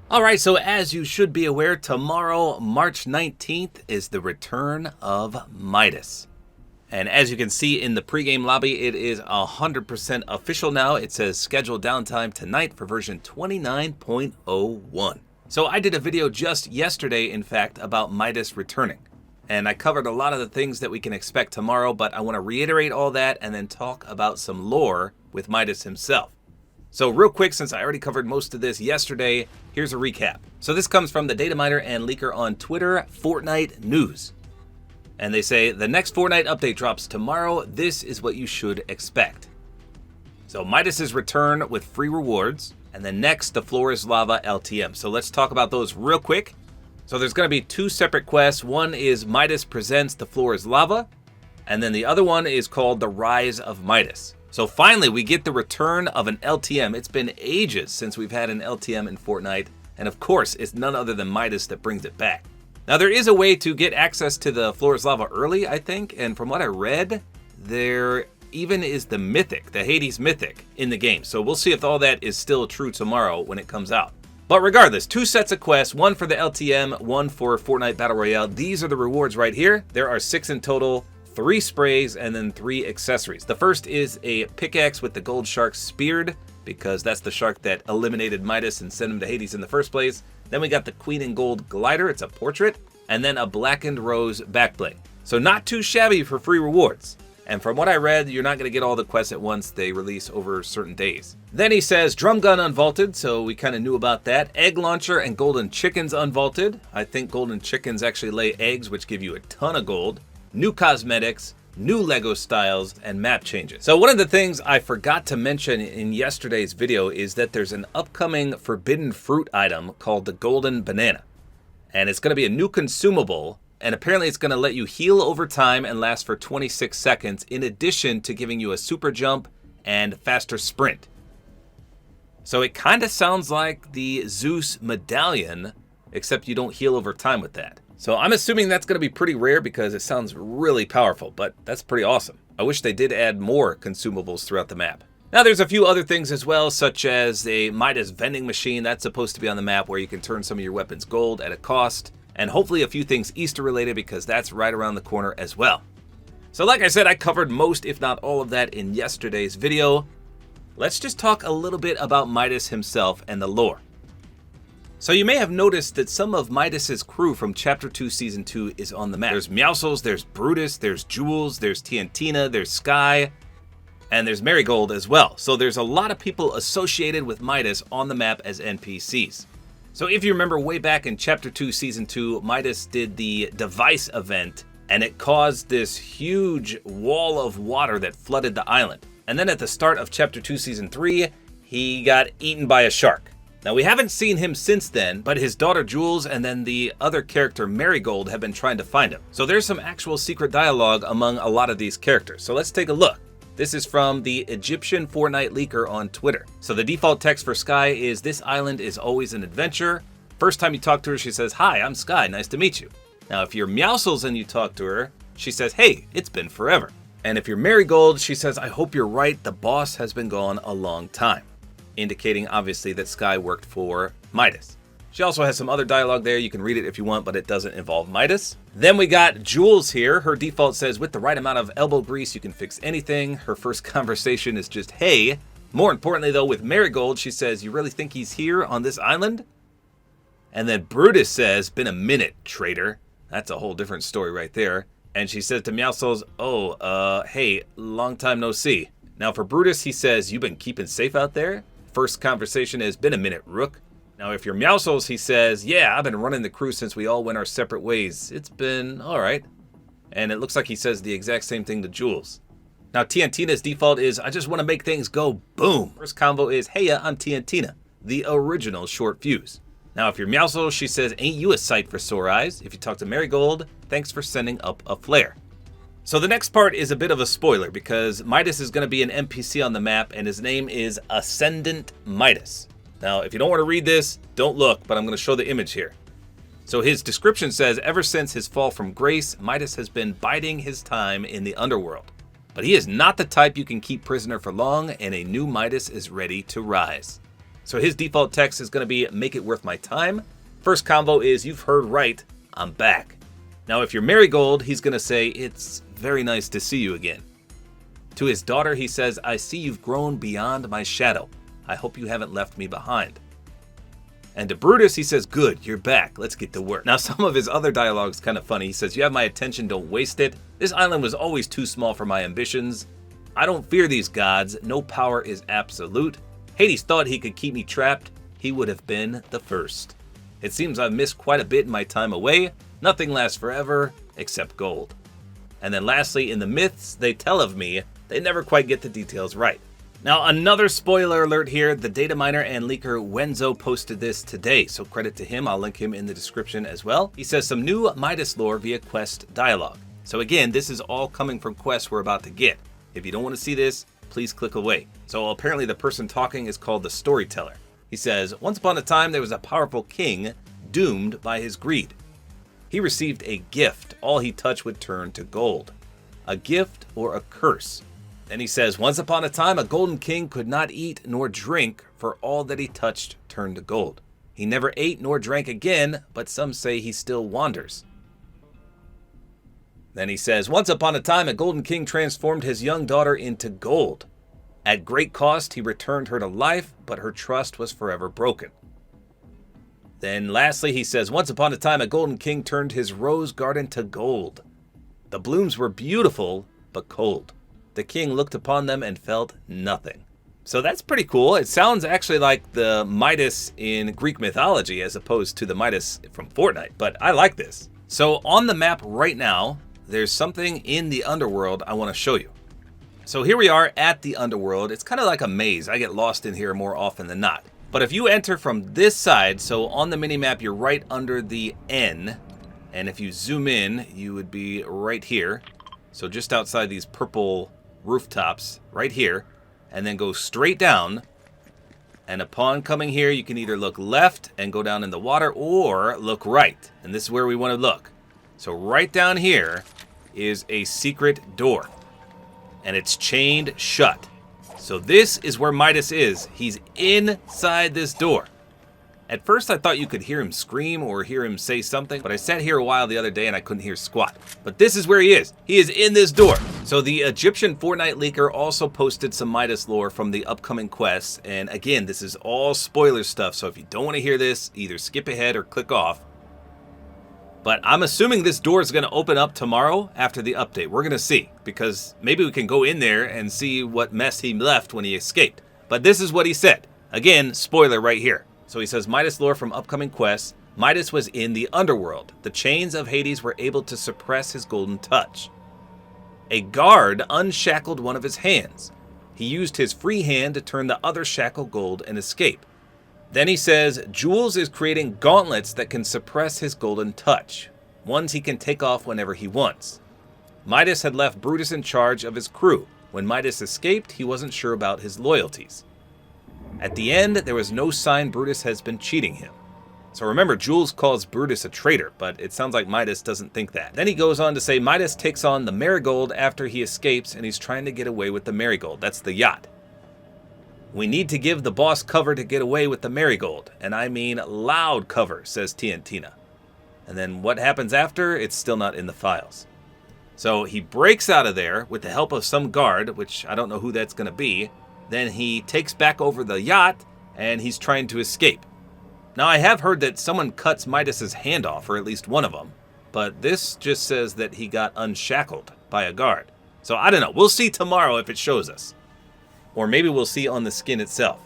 Alright, so as you should be aware, tomorrow, March 19th, is the return of Midas. And as you can see in the pregame lobby, it is 100% official now. It says scheduled downtime tonight for version 29.01. So I did a video just yesterday, in fact, about Midas returning. And I covered a lot of the things that we can expect tomorrow, but I want to reiterate all that and then talk about some lore with Midas himself. So real quick, since I already covered most of this yesterday, here's a recap. So this comes from the data miner and leaker on Twitter, Fortnite News. And they say, the next Fortnite update drops tomorrow. This is what you should expect. So Midas's return with free rewards. And then next, the Floor is Lava LTM. So let's talk about those real quick. So there's going to be two separate quests. One is Midas presents the Floor is Lava. And then the other one is called the Rise of Midas. So finally, we get the return of an LTM. It's been ages since we've had an LTM in Fortnite. And of course, it's none other than Midas that brings it back. Now, there is a way to get access to the Floor is Lava early, I think. And from what I read, there even is the Mythic, the Hades Mythic in the game. So we'll see if all that is still true tomorrow when it comes out. But regardless, two sets of quests, one for the LTM, one for Fortnite Battle Royale. These are the rewards right here. There are 6 in total. 3 sprays, and then 3 accessories. The first is a pickaxe with the gold shark speared, because that's the shark that eliminated Midas and sent him to Hades in the first place. Then we got the Queen in Gold glider, it's a portrait, and then a blackened rose backbling. So not too shabby for free rewards. And from what I read, you're not going to get all the quests at once, they release over certain days. Then he says drum gun unvaulted, so we kind of knew about that. Egg launcher and golden chickens unvaulted. I think golden chickens actually lay eggs, which give you a ton of gold. New cosmetics, new Lego styles, and map changes. So one of the things I forgot to mention in yesterday's video is that there's an upcoming forbidden fruit item called the golden banana. And it's going to be a new consumable, and apparently it's going to let you heal over time and last for 26 seconds, in addition to giving you a super jump and faster sprint. So it kind of sounds like the Zeus medallion, except you don't heal over time with that. So I'm assuming that's going to be pretty rare because it sounds really powerful, but that's pretty awesome. I wish they did add more consumables throughout the map. Now there's a few other things as well, such as a Midas vending machine that's supposed to be on the map where you can turn some of your weapons gold at a cost, and hopefully a few things Easter related because that's right around the corner as well. So like I said, I covered most, if not all of that in yesterday's video. Let's just talk a little bit about Midas himself and the lore. So you may have noticed that some of Midas's crew from Chapter 2 Season 2 is on the map. There's Meowscles, there's Brutus, there's Jules, there's Tiantina, there's Sky, and there's Marigold as well. So there's a lot of people associated with Midas on the map as NPCs. So if you remember way back in Chapter 2 Season 2, Midas did the device event, and it caused this huge wall of water that flooded the island. And then at the start of Chapter 2 Season 3, he got eaten by a shark. Now, we haven't seen him since then, but his daughter Jules and then the other character Marigold have been trying to find him. So there's some actual secret dialogue among a lot of these characters. So let's take a look. This is from the Egyptian Fortnite leaker on Twitter. So the default text for Sky is, "This island is always an adventure." First time you talk to her, she says, "Hi, I'm Sky, nice to meet you." Now, if you're Meowscles and you talk to her, she says, "Hey, it's been forever." And if you're Marigold, she says, "I hope you're right, the boss has been gone a long time." Indicating obviously that Sky worked for Midas. She also has some other dialogue there. You can read it if you want, but it doesn't involve Midas. Then we got Jules here. Her default says, "With the right amount of elbow grease, you can fix anything." Her first conversation is just, "Hey." More importantly though, with Marigold, she says, "You really think he's here on this island?" And then Brutus says, "Been a minute, traitor." That's a whole different story right there. And she says to Meowscles, hey, long time no see." Now for Brutus, he says, "You been keeping safe out there?" First conversation is, "Been a minute, Rook." Now if you're Meowscles, he says, "Yeah, I've been running the crew since we all went our separate ways. It's been alright." And it looks like he says the exact same thing to Jules. Now Tiantina's default is, "I just want to make things go boom." First combo is, "Heya, I'm Tiantina," the original short fuse. Now if you're Meowscles, she says, "Ain't you a sight for sore eyes?" If you talk to Marigold, "Thanks for sending up a flare." So the next part is a bit of a spoiler because Midas is going to be an NPC on the map and his name is Ascendant Midas. Now, if you don't want to read this, don't look, but I'm going to show the image here. So his description says, "Ever since his fall from grace, Midas has been biding his time in the underworld. But he is not the type you can keep prisoner for long, and a new Midas is ready to rise." So his default text is going to be, make it worth my time. First combo is, you've heard right, I'm back. Now if you're Marigold, he's going to say, it's very nice to see you again. To his daughter, he says, I see you've grown beyond my shadow. I hope you haven't left me behind. And to Brutus, he says, good, you're back. Let's get to work. Now, some of his other dialogue is kind of funny. He says, you have my attention, don't waste it. This island was always too small for my ambitions. I don't fear these gods. No power is absolute. Hades thought he could keep me trapped. He would have been the first. It seems I've missed quite a bit in my time away. Nothing lasts forever except gold. And then lastly, in the myths they tell of me, they never quite get the details right. Now, another spoiler alert here. The data miner and leaker Wenzo posted this today, so credit to him. I'll link him in the description as well. He says some new Midas lore via quest dialogue. So again, this is all coming from quests we're about to get. If you don't want to see this, please click away. So apparently the person talking is called the storyteller. He says, once upon a time there was a powerful king doomed by his greed. He received a gift. All he touched would turn to gold. A gift or a curse. Then he says, once upon a time, a golden king could not eat nor drink, for all that he touched turned to gold. He never ate nor drank again, but some say he still wanders. Then he says, once upon a time, a golden king transformed his young daughter into gold. At great cost, he returned her to life, but her trust was forever broken. Then lastly, he says, once upon a time, a golden king turned his rose garden to gold. The blooms were beautiful, but cold. The king looked upon them and felt nothing. So that's pretty cool. It sounds actually like the Midas in Greek mythology as opposed to the Midas from Fortnite, but I like this. So on the map right now, there's something in the underworld I want to show you. So here we are at the underworld. It's kind of like a maze. I get lost in here more often than not. But if you enter from this side, so on the minimap, you're right under the N. And if you zoom in, you would be right here. So just outside these purple rooftops right here, and then go straight down. And upon coming here, you can either look left and go down in the water or look right. And this is where we want to look. So right down here is a secret door, and it's chained shut. So this is where Midas is. He's inside this door. At first I thought you could hear him scream or hear him say something, but I sat here a while the other day and I couldn't hear squat. But this is where he is. He is in this door. So the Egyptian Fortnite leaker also posted some Midas lore from the upcoming quests. And again, this is all spoiler stuff. So if you don't want to hear this, either skip ahead or click off. But I'm assuming this door is going to open up tomorrow after the update. We're going to see, because maybe we can go in there and see what mess he left when he escaped. But this is what he said. Again, spoiler right here. So he says, Midas lore from upcoming quests. Midas was in the underworld. The chains of Hades were able to suppress his golden touch. A guard unshackled one of his hands. He used his free hand to turn the other shackle gold and escape. Then he says, Jules is creating gauntlets that can suppress his golden touch. Ones he can take off whenever he wants. Midas had left Brutus in charge of his crew. When Midas escaped, he wasn't sure about his loyalties. At the end, there was no sign Brutus has been cheating him. So remember, Jules calls Brutus a traitor, but it sounds like Midas doesn't think that. Then he goes on to say Midas takes on the Marigold after he escapes, and he's trying to get away with the Marigold. That's the yacht. We need to give the boss cover to get away with the Marigold, and I mean loud cover, says Tiantina. And then what happens after, it's still not in the files. So he breaks out of there with the help of some guard, which I don't know who that's going to be. Then he takes back over the yacht, and he's trying to escape. Now, I have heard that someone cuts Midas's hand off, or at least one of them. But this just says that he got unshackled by a guard. So I don't know. We'll see tomorrow if it shows us. Or maybe we'll see on the skin itself.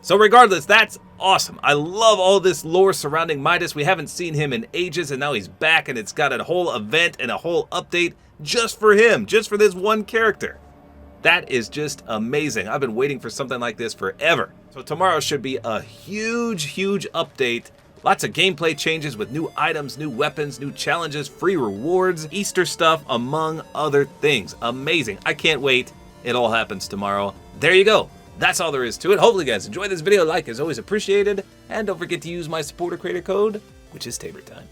So regardless, that's awesome. I love all this lore surrounding Midas. We haven't seen him in ages, and now he's back, and it's got a whole event and a whole update just for him, just for this one character. That is just amazing. I've been waiting for something like this forever. So tomorrow should be a huge, huge update. Lots of gameplay changes with new items, new weapons, new challenges, free rewards, Easter stuff, among other things. Amazing. I can't wait. It all happens tomorrow. There you go. That's all there is to it. Hopefully you guys enjoyed this video. Like is always appreciated. And don't forget to use my supporter creator code, which is tabortime.